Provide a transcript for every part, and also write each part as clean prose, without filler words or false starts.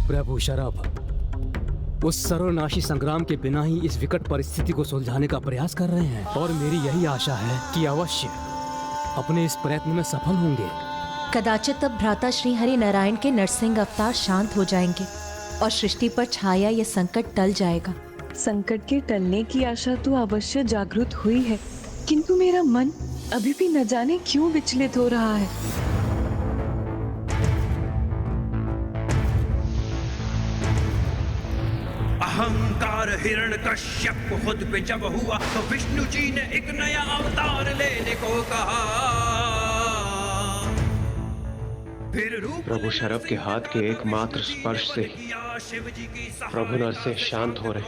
प्रभु शरभ उस सर्वनाशी संग्राम के बिना ही इस विकट परिस्थिति को सुलझाने का प्रयास कर रहे हैं और मेरी यही आशा है कि अवश्य अपने इस प्रयत्न में सफल होंगे। कदाचित तब भ्राता श्री हरि नारायण के नरसिंह अवतार शांत हो जाएंगे और सृष्टि पर छाया ये संकट टल जाएगा। संकट के टलने की आशा तो अवश्य जागृत हुई है, किंतु मेरा मन अभी भी न जाने क्यों विचलित हो रहा है। अहंकार हिरण्यकश्यप खुद पे जब हुआ तो विष्णु जी ने एक नया अवतार लेने को कहा। फिर प्रभु शरभ के हाथ के एकमात्र स्पर्श से प्रभु नरसिंह शांत हो रहे।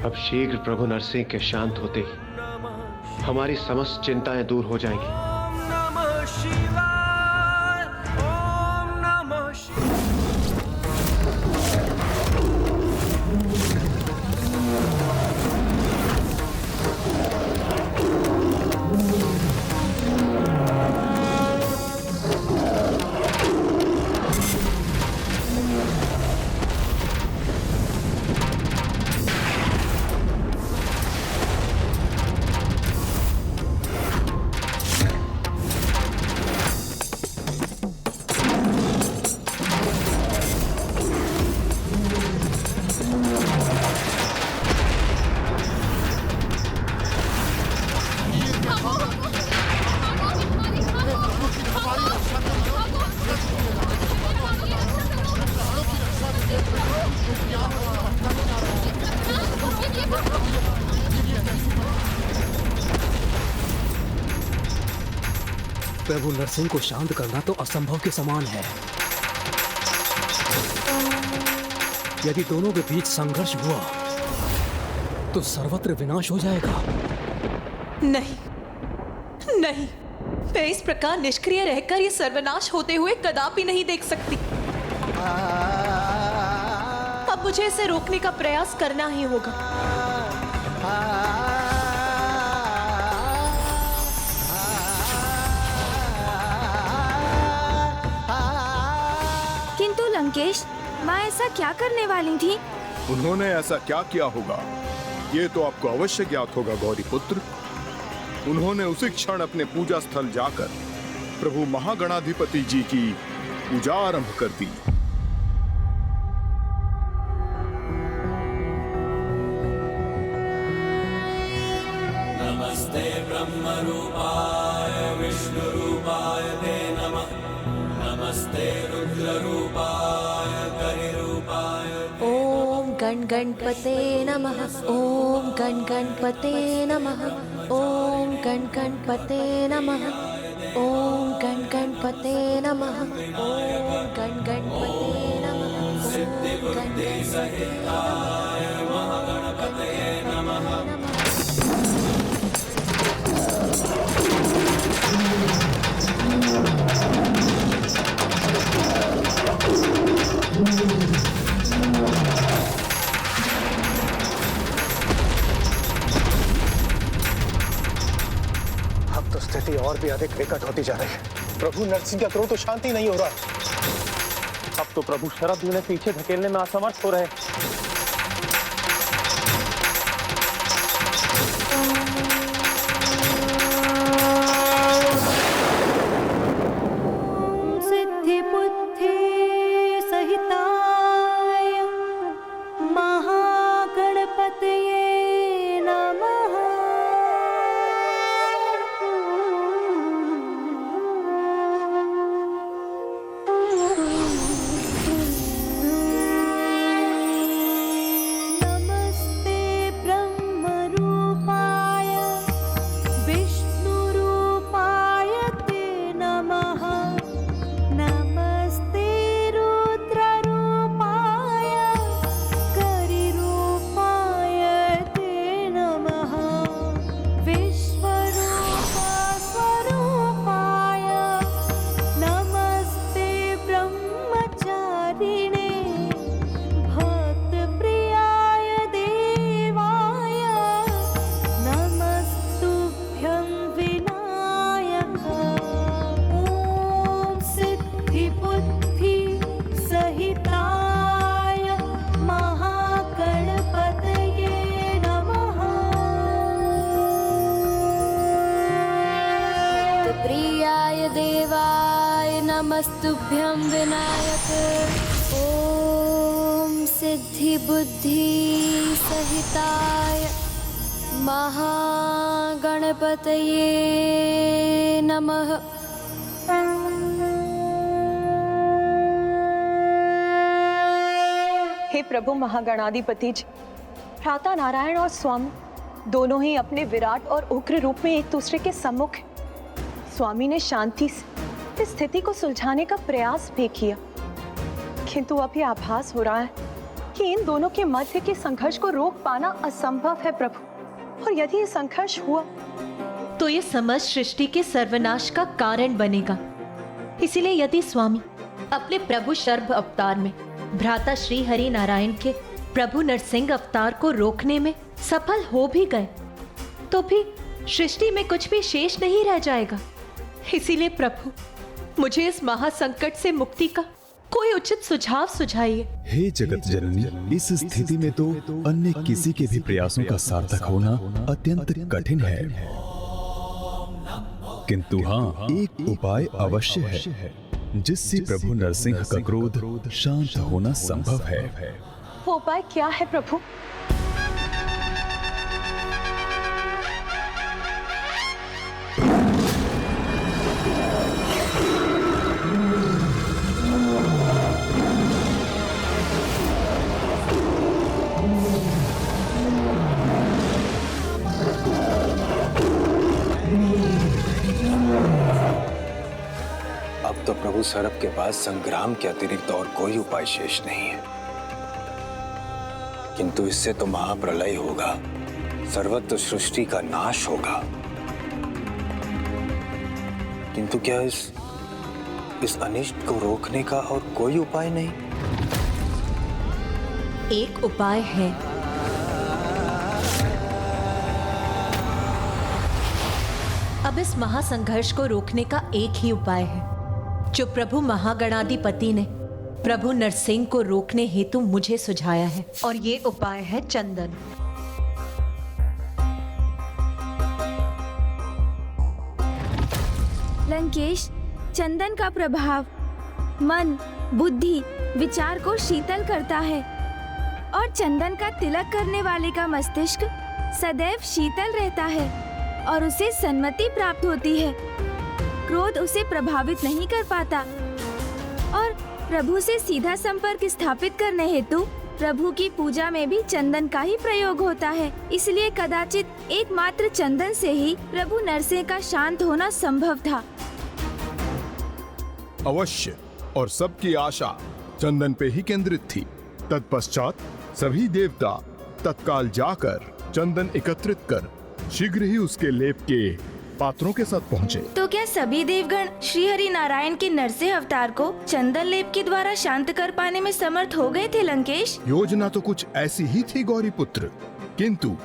अब शीघ्र प्रभु नरसिंह के शांत होते ही हमारी समस्त चिंताएं दूर हो जाएंगी। प्रभु नरसिंह को शांत करना तो असंभव के समान है। यदि दोनों के बीच संघर्ष हुआ तो सर्वत्र विनाश हो जाएगा। नहीं नहीं, मैं इस प्रकार निष्क्रिय रहकर ये सर्वनाश होते हुए कदापि नहीं देख सकती। अब मुझे इसे रोकने का प्रयास करना ही होगा। किंतु लंकेश, माँ ऐसा क्या करने वाली थी? उन्होंने ऐसा क्या किया होगा ये तो आपको अवश्य ज्ञात होगा गौरी पुत्र। उन्होंने उसी क्षण अपने पूजा स्थल जाकर प्रभु महागणाधिपति जी की पूजा आरंभ कर दी। नमस्ते ब्रह्म रूपाय विष्णु रूपाय ते नमः। नमस्ते रुद्र रूपाय करि रूपाय। ओम गण गणपते नमः। ओम गण गणपते नमः। ओम गण गणपते नमः। ओम गण गणपते नमः। ओम गण गणपते नमः। सिद्धि बुद्धि सहिताय महागणपते नमः। अब तो स्थिति और भी अधिक विकट होती जा रही है। प्रभु नरसिंह का क्रोध तो शांति नहीं हो रहा। अब तो प्रभु शरभ उन्हें पीछे धकेलने में असमर्थ हो रहे। सिद्धि बुद्धि सहिताय महागणपतये नमः। नमस्तुभ्यं विनायक। ॐ सिद्धि बुद्धि सहिताय महागणपतये नमः। हे प्रभु महागणाधिपति जी, भ्राता नारायण और स्वामी दोनों ही अपने विराट और उग्र रूप में एक दूसरे के सम्मुख हैं। स्वामी ने शांति से इस स्थिति को सुलझाने का प्रयास भी किया, किंतु अब यह आभास हो रहा है कि इन दोनों के मध्य के संघर्ष को रोक पाना असंभव है प्रभु। और यदि ये संघर्ष हुआ तो ये समस्त सृष्टि के सर्वनाश का कारण बनेगा। इसीलिए यदि स्वामी अपने प्रभु शर्भ अवतार में भ्राता श्री हरि नारायण के प्रभु नरसिंह अवतार को रोकने में सफल हो भी गए तो भी सृष्टि में कुछ भी शेष नहीं रह जाएगा। इसीलिए प्रभु मुझे इस महासंकट से मुक्ति का कोई उचित सुझाव सुझाइए। हे जगत जननी, इस स्थिति में तो अन्य किसी के भी प्रयासों का सार्थक होना अत्यंत कठिन है, किंतु हाँ, एक उपाय अवश्य है जिससे प्रभु नरसिंह का क्रोध शांत होना संभव है। वो उपाय क्या है प्रभु? अब तो प्रभु सरभ के पास संग्राम के अतिरिक्त और कोई उपाय शेष नहीं है, किंतु इससे तो महाप्रलय होगा, सर्वत्र सृष्टि का नाश होगा। किंतु क्या इस अनिष्ट को रोकने का और कोई उपाय नहीं? एक उपाय है। अब इस महासंघर्ष को रोकने का एक ही उपाय है जो प्रभु महागणाधिपति ने प्रभु नरसिंह को रोकने हेतु मुझे सुझाया है, और ये उपाय है चंदन। लंकेश, चंदन का प्रभाव मन, बुद्धि, विचार को शीतल करता है और चंदन का तिलक करने वाले का मस्तिष्क सदैव शीतल रहता है और उसे सन्मति प्राप्त होती है। क्रोध उसे प्रभावित नहीं कर पाता और प्रभु से सीधा संपर्क स्थापित करने हेतु प्रभु की पूजा में भी चंदन का ही प्रयोग होता है। इसलिए कदाचित एकमात्र चंदन से ही प्रभु नरसिंह का शांत होना संभव था। अवश्य, और सबकी आशा चंदन पे ही केंद्रित थी। तत्पश्चात सभी देवता तत्काल जाकर चंदन एकत्रित कर शीघ्र ही उसके लेप के पात्रों के साथ पहुँचे। तो क्या सभी देवगण श्री हरि नारायण के नरसिंह अवतार को चंदन लेप के द्वारा शांत कर पाने में समर्थ हो गए थे लंकेश? योजना तो कुछ ऐसी ही थी गौरी पुत्र, किंतु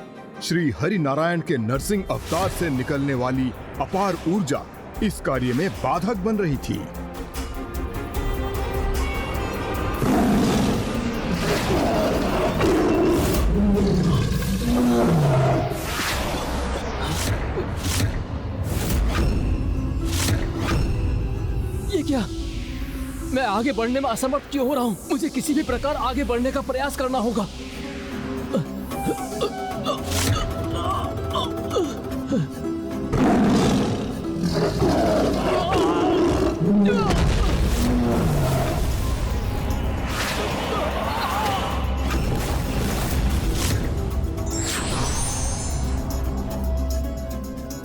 श्री हरि नारायण के नरसिंह अवतार से निकलने वाली अपार ऊर्जा इस कार्य में बाधक बन रही थी। ये क्या? मैं आगे बढ़ने में असमर्थ क्यों हो रहा हूँ? मुझे किसी भी प्रकार आगे बढ़ने का प्रयास करना होगा।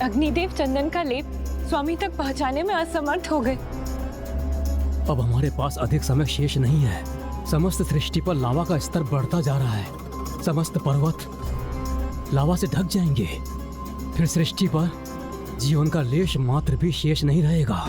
अग्निदेव चंदन का लेप स्वामी तक पहुंचाने में असमर्थ हो गए। अब हमारे पास अधिक समय शेष नहीं है। समस्त सृष्टि पर लावा का स्तर बढ़ता जा रहा है। समस्त पर्वत लावा से ढक जाएंगे। फिर सृष्टि पर जीवन का लेश मात्र भी शेष नहीं रहेगा।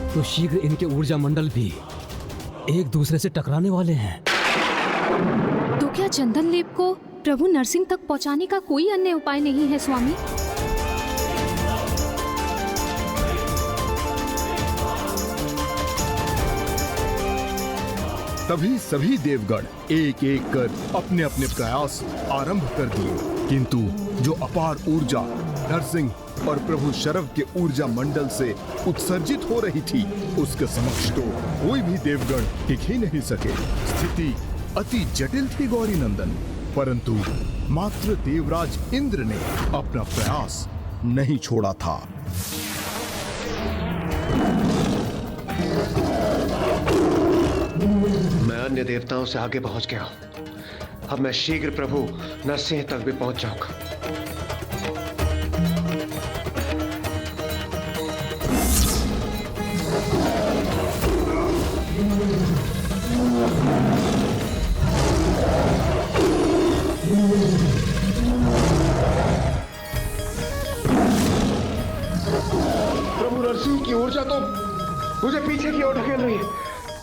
तो शीघ्र इनके ऊर्जा मंडल भी एक दूसरे से टकराने वाले हैं। तो क्या चंदन लेप को प्रभु नरसिंह तक पहुंचाने का कोई अन्य उपाय नहीं है स्वामी? तभी सभी देवगण एक एक कर अपने अपने प्रयास आरंभ कर दिए, किंतु जो अपार ऊर्जा नरसिंह और प्रभु शरव के ऊर्जा मंडल से उत्सर्जित हो रही थी, उसके समक्ष तो कोई भी देवगण टिक ही नहीं सके। स्थिति अति जटिल थी गौरी नंदन, परंतु मात्र देवराज इंद्र ने अपना प्रयास नहीं छोड़ा था। मैं अन्य देवताओं से आगे पहुंच गया हूं। अब मैं शीघ्र प्रभु नरसिंह तक भी पहुंच जाऊंगा। प्रभु नरसिंह की ऊर्जा तो मुझे पीछे की ओर ढकेल रही है,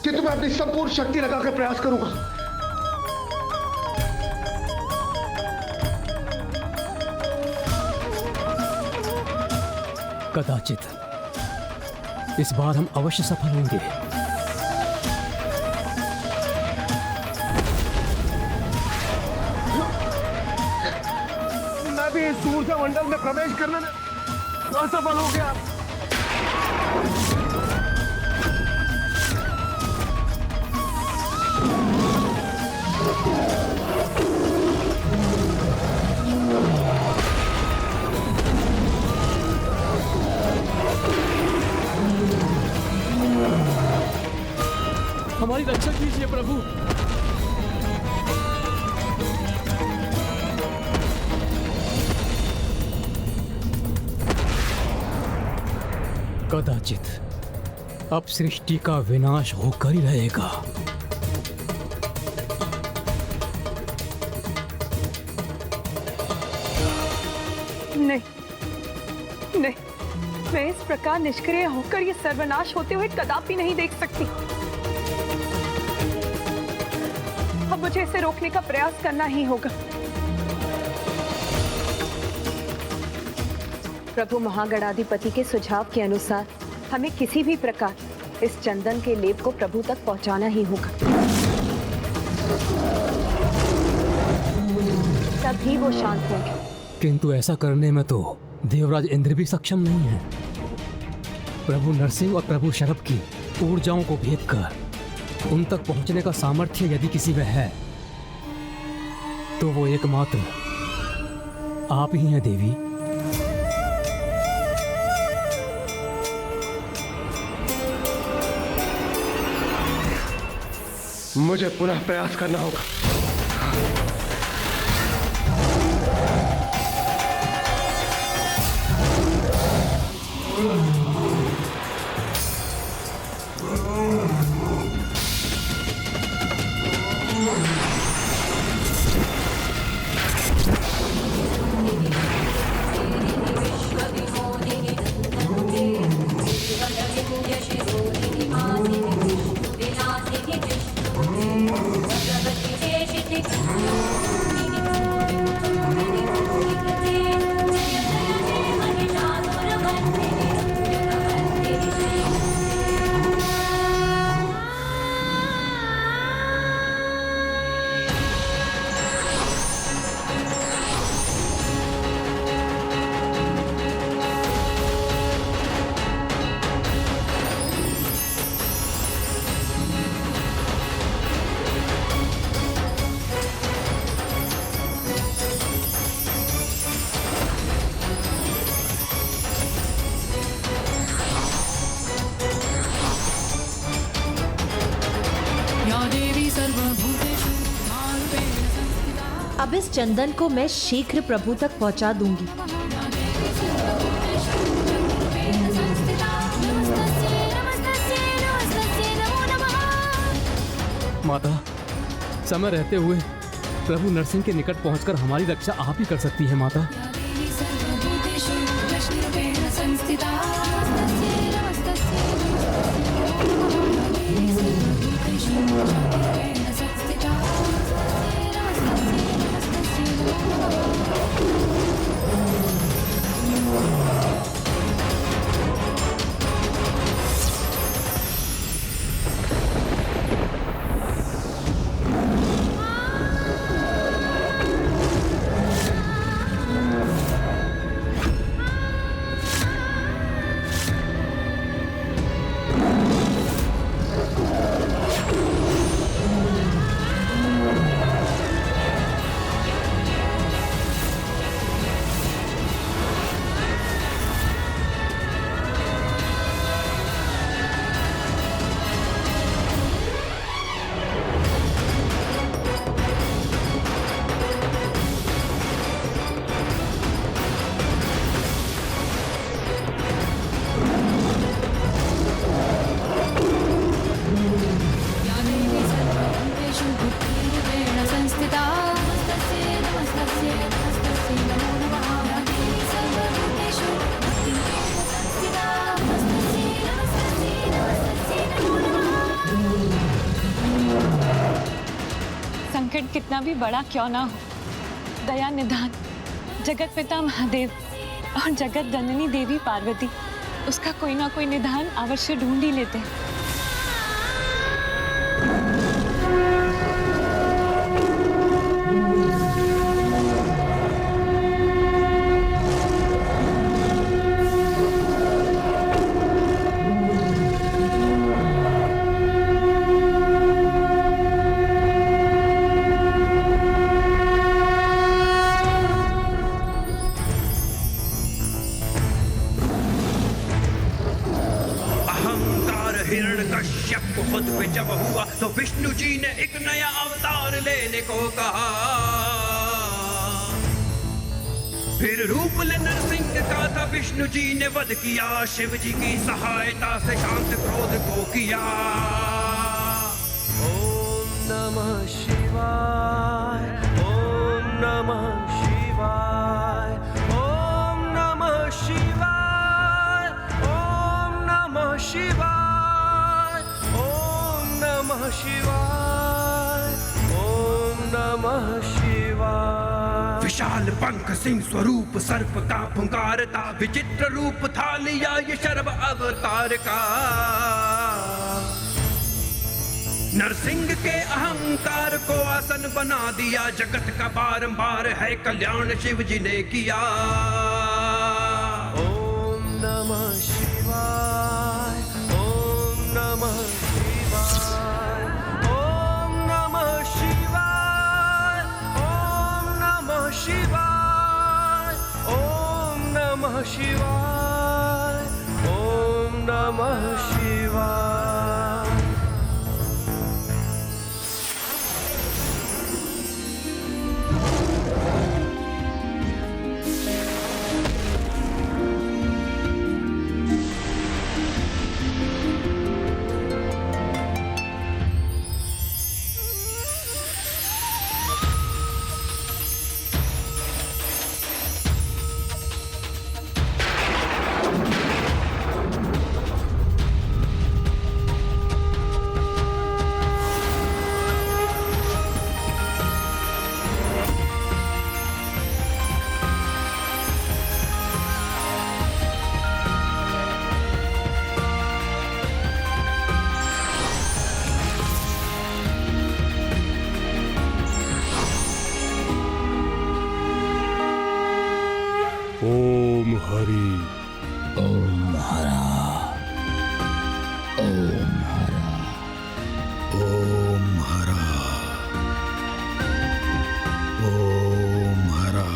किंतु मैं अपनी संपूर्ण शक्ति लगाकर प्रयास करूंगा। कदाचित इस बार हम अवश्य सफल होंगे। मैं भी इस ऊर्जा मंडल में प्रवेश करने में असफल हो गया। हमारी रक्षा कीजिए प्रभु। कदाचित अब सृष्टि का विनाश होकर ही रहेगा। नहीं नहीं, मैं इस प्रकार निष्क्रिय होकर ये सर्वनाश होते हुए कदापि नहीं देख सकती। अब मुझे इसे रोकने का प्रयास करना ही होगा। प्रभु महागणाधिपति के सुझाव के अनुसार हमें किसी भी प्रकार इस चंदन के लेप को प्रभु तक पहुंचाना ही होगा, तभी वो शांत होंगे। किंतु ऐसा करने में तो देवराज इंद्र भी सक्षम नहीं है। प्रभु नरसिंह और प्रभु शरभ की ऊर्जाओं को भेद कर उन तक पहुंचने का सामर्थ्य यदि किसी में है तो वो एकमात्र आप ही हैं देवी। मुझे पुनः प्रयास करना होगा। अब इस चंदन को मैं शीघ्र प्रभु तक पहुंचा दूंगी। माता, समय रहते हुए प्रभु नरसिंह के निकट पहुंचकर हमारी रक्षा आप ही कर सकती है माता। संकट कितना भी बड़ा क्यों ना हो, दया निधान जगत पिता महादेव और जगत जननी देवी पार्वती उसका कोई ना कोई निधान अवश्य ढूंढ ही लेते हैं। खुद पे जब हुआ तो विष्णु जी ने एक नया अवतार लेने को कहा। फिर रूप ले नरसिंह का था, विष्णु जी ने वध किया, शिव जी की सहायता से शांत क्रोध को किया। ओम नमः शिवाय, ओम नमः शिवाय, ओम नमः शिवाय, ओम नमः शिवाय, नमः शिवाय, ओम नमः शिवाय। विशाल पंख सिंह स्वरूप सर्प का फुंकार था, विचित्र रूप था लिया ये शर्व अवतार का। नरसिंह के अहंकार को आसन बना दिया, जगत का बारंबार है कल्याण शिव जी ने किया। ओम नमः शिवाय, ओम नमः शिवाय, ओम नमः शिवाय, ओम नमः शिवाय, ओम नमः शिवाय, ओम नमः शिवाय। ओम हरि, ओम हरा, ओम हरा, ओम हरा, ओम हरा।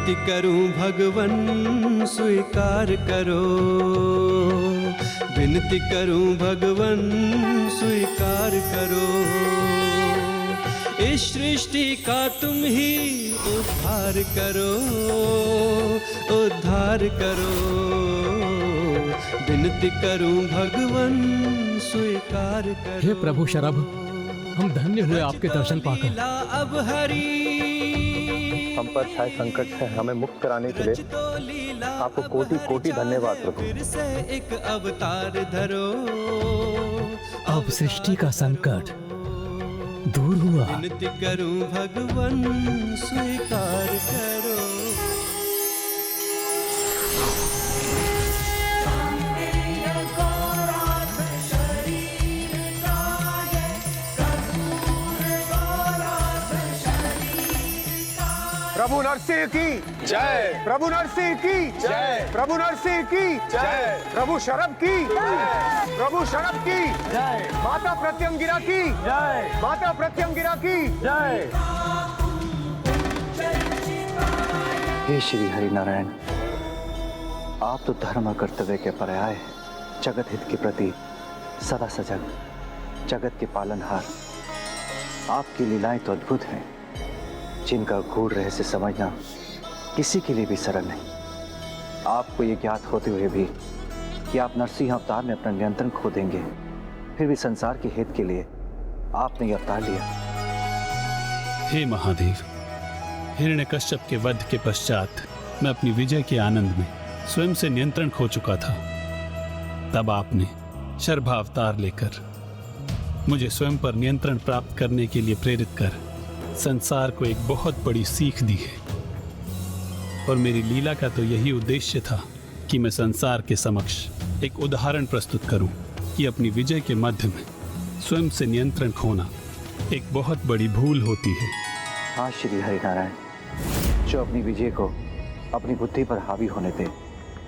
विनती करूं भगवन स्वीकार करो, विनती करूं भगवन स्वीकार करो। इस सृष्टि का तुम ही उद्धार करो, उद्धार करो। विनती करूं भगवन स्वीकार करो। हे प्रभु शरभ, हम धन्य हुए आपके दर्शन पाकर। अब हरी हम पर छाए संकट से हमें मुक्त कराने के लिए आपको कोटि कोटि धन्यवाद प्रभु। फिर से एक अवतार धरो। अब सृष्टि का संकट दूर हुआ। विनती करूं भगवन स्वीकार करो। प्रभु नरसिंह की जय, प्रभु नरसिंह की जय, प्रभु नरसिंह की जय, प्रभु शरभ की जय, प्रभु शरभ की जय, माता प्रत्यंगिरा की जय, माता प्रत्यंगिरा की जय। हे श्री हरि नारायण, आप तो धर्म और कर्तव्य के पर्याय हैं। जगत हित के प्रति सदा सजग, जगत के पालनहार। आपकी लीलाएं तो अद्भुत हैं, जिनका गूढ़ रहस्य समझना किसी के लिए भी सरल नहीं। आपको ये ज्ञात होते हुए भी कि आप नरसिंह अवतार में अपना नियंत्रण खो देंगे, फिर भी संसार के हित के लिए आपने ये अवतार लिया। हे महादेव, हिरण्यकश्यप के वध के पश्चात मैं अपनी विजय के आनंद में स्वयं से नियंत्रण खो चुका था। तब आपने शर्भावतार लेकर मुझे स्वयं पर नियंत्रण प्राप्त करने के लिए प्रेरित कर संसार को एक बहुत बड़ी सीख दी है। और मेरी लीला का तो यही उद्देश्य था कि मैं संसार के समक्ष एक उदाहरण प्रस्तुत करूं कि अपनी विजय के मध्य में स्वयं से नियंत्रण खोना एक बहुत बड़ी भूल होती है। हाँ श्री हरिनारायण, जो अपनी विजय को अपनी बुद्धि पर हावी होने दे,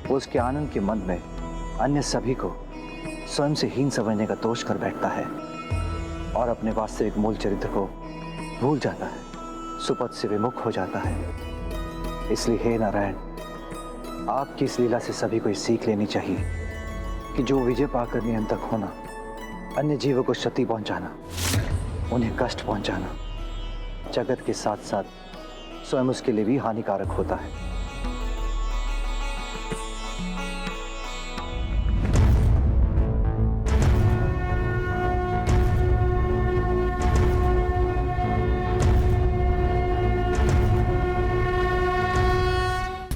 वो उसके आनंद के मन में अन्य सभी को स्वयं से हीन समझने का दोष कर बैठता है और अपने वास्तविक मूल चरित्र को भूल जाता है, सुपथ से विमुख हो जाता है। इसलिए हे नारायण, आपकी इस लीला से सभी को ये सीख लेनी चाहिए कि जो विजय पाकर नियंत्रक होना, अन्य जीवों को क्षति पहुंचाना, उन्हें कष्ट पहुंचाना, जगत के साथ साथ स्वयं उसके लिए भी हानिकारक होता है।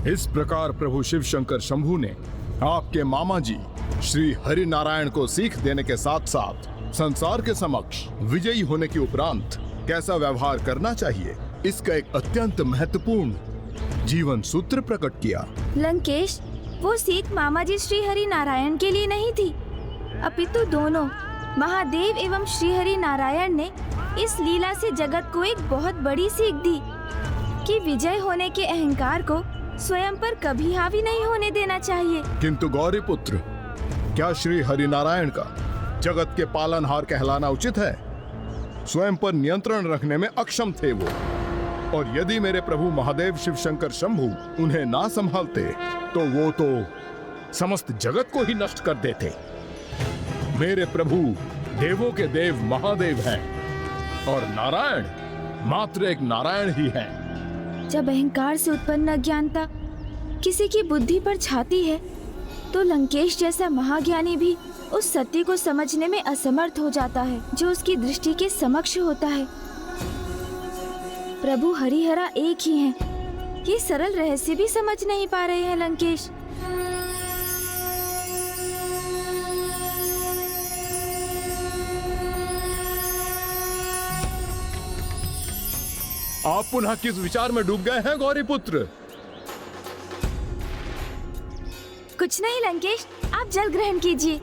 इस प्रकार प्रभु शिव शंकर शंभू ने आपके मामा जी श्री हरि नारायण को सीख देने के साथ साथ संसार के समक्ष विजयी होने के उपरांत कैसा व्यवहार करना चाहिए, इसका एक अत्यंत महत्वपूर्ण जीवन सूत्र प्रकट किया। लंकेश, वो सीख मामा जी श्री हरि नारायण के लिए नहीं थी, अपितु दोनों महादेव एवं श्री हरि नारायण ने इस लीला से जगत को एक बहुत बड़ी सीख दी कि विजय होने के अहंकार को स्वयं पर कभी हावी नहीं होने देना चाहिए। किंतु गौरी पुत्र, क्या श्री हरि नारायण का जगत के पालनहार कहलाना उचित है? स्वयं पर नियंत्रण रखने में अक्षम थे वो, और यदि मेरे प्रभु महादेव शिव शंकर शंभू उन्हें ना संभालते तो वो तो समस्त जगत को ही नष्ट कर देते। मेरे प्रभु देवों के देव महादेव हैं और नारायण मात्र एक नारायण ही हैं। जब अहंकार से उत्पन्न अज्ञानता किसी की बुद्धि पर छाती है, तो लंकेश जैसा महाज्ञानी भी उस सत्य को समझने में असमर्थ हो जाता है जो उसकी दृष्टि के समक्ष होता है। प्रभु हरिहरा एक ही हैं। ये सरल रहस्य भी समझ नहीं पा रहे हैं लंकेश। आप पुनः किस विचार में डूब गए हैं गौरी पुत्र? कुछ नहीं लंकेश, आप जल ग्रहण कीजिए।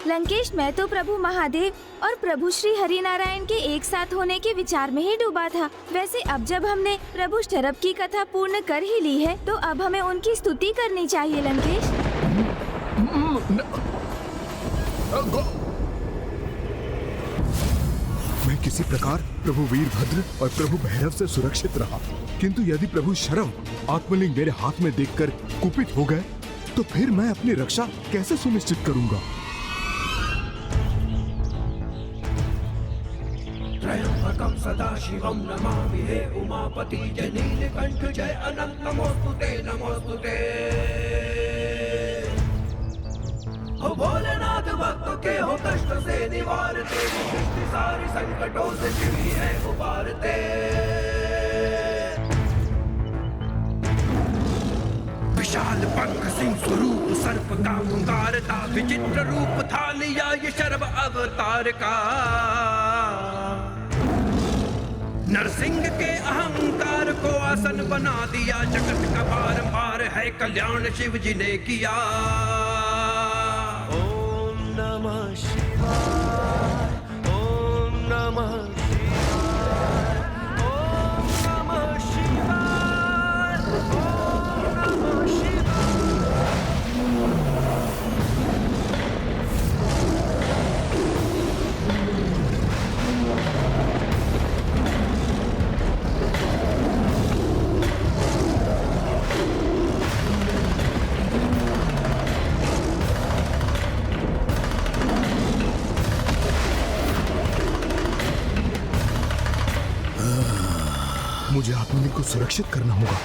लंकेश, मैं तो प्रभु महादेव और प्रभु श्री हरि नारायण के एक साथ होने के विचार में ही डूबा था। वैसे अब जब हमने प्रभु शरभ की कथा पूर्ण कर ही ली है, तो अब हमें उनकी स्तुति करनी चाहिए लंकेश। मैं किसी इसी प्रकार प्रभु वीरभद्र और प्रभु भैरव से सुरक्षित रहा। किंतु यदि प्रभु शरव आत्मलिंग मेरे हाथ में देखकर कुपित हो गए तो फिर मैं अपनी रक्षा कैसे सुनिश्चित करूंगा? त्र्यंबकं सदाशिवं नमामि हे उमापति जय नीलकंठ जय अनंत नमोस्तुते नमोस्तुते। हो भोलेनाथ भक्त के हो कष्ट से निवारते, सृष्टि सारी संकटों से शिवी है उबारते। विशाल पंख सिंह स्वरूप सर्प का पुकार था, विचित्र रूप था लिया ये शर्व अवतार का। नरसिंह के अहंकार को आसन बना दिया, जगत का बारंबार है कल्याण शिव जी ने किया। ओम नमः शिवाय, ओम नमः शिवाय, ओम नमः शिवाय, ओम नमः शिवाय। मुझे आत्मलिंग को सुरक्षित करना होगा।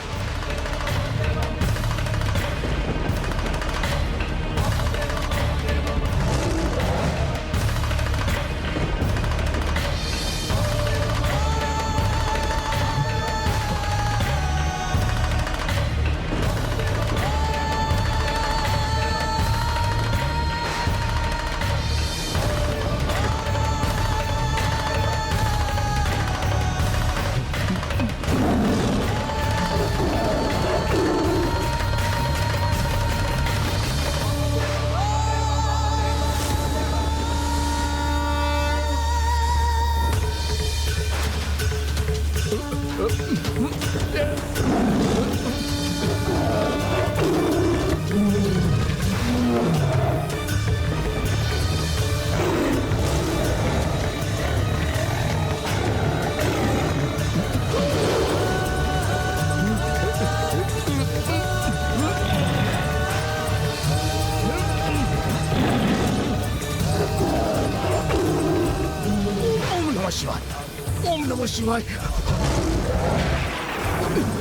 ओम नमः शिवाय।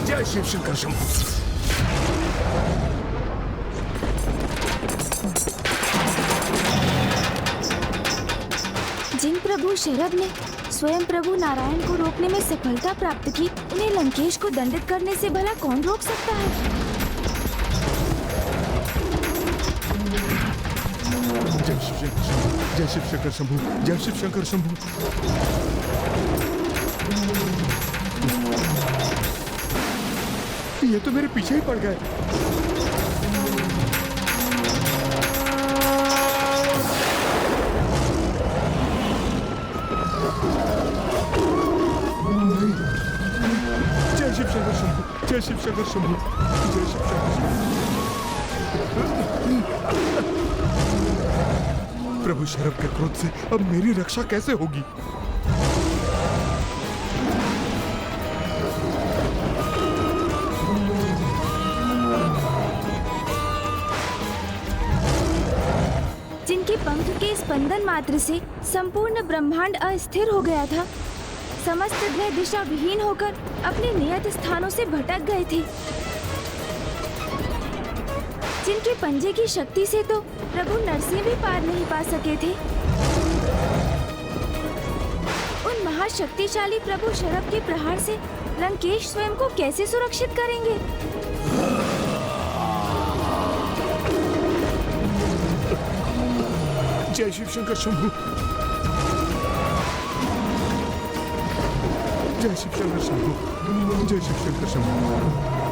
जय शिव शंकर शंभू। जिन प्रभु शरद ने स्वयं प्रभु नारायण को रोकने में सफलता प्राप्त की, उन्हें लंकेश को दंडित करने से भला कौन रोक सकता है? जय शिव शंकर शंभू, जय शिव शंकर शंभू। ये तो मेरे पीछे ही पड़ गए। जय शिव शंकर शंभू, जय शिव शंकर शंभू, जय शिव शंकर शंभू। प्रभु शरव के क्रोध से अब मेरी रक्षा कैसे होगी? जिनके पंख के स्पंदन मात्र से संपूर्ण ब्रह्मांड अस्थिर हो गया था, समस्त ग्रह दिशा विहीन होकर अपने नियत स्थानों से भटक गए थे, जिनके पंजे की शक्ति से तो प्रभु नरसिंह भी पार नहीं पा सके थे, उन महाशक्तिशाली प्रभु शरव के प्रहार से लंकेश स्वयं को कैसे सुरक्षित करेंगे? जय शिव शंकर शंभू, जय शिव शंकर शंभू, जय शिव शंकर शंभू।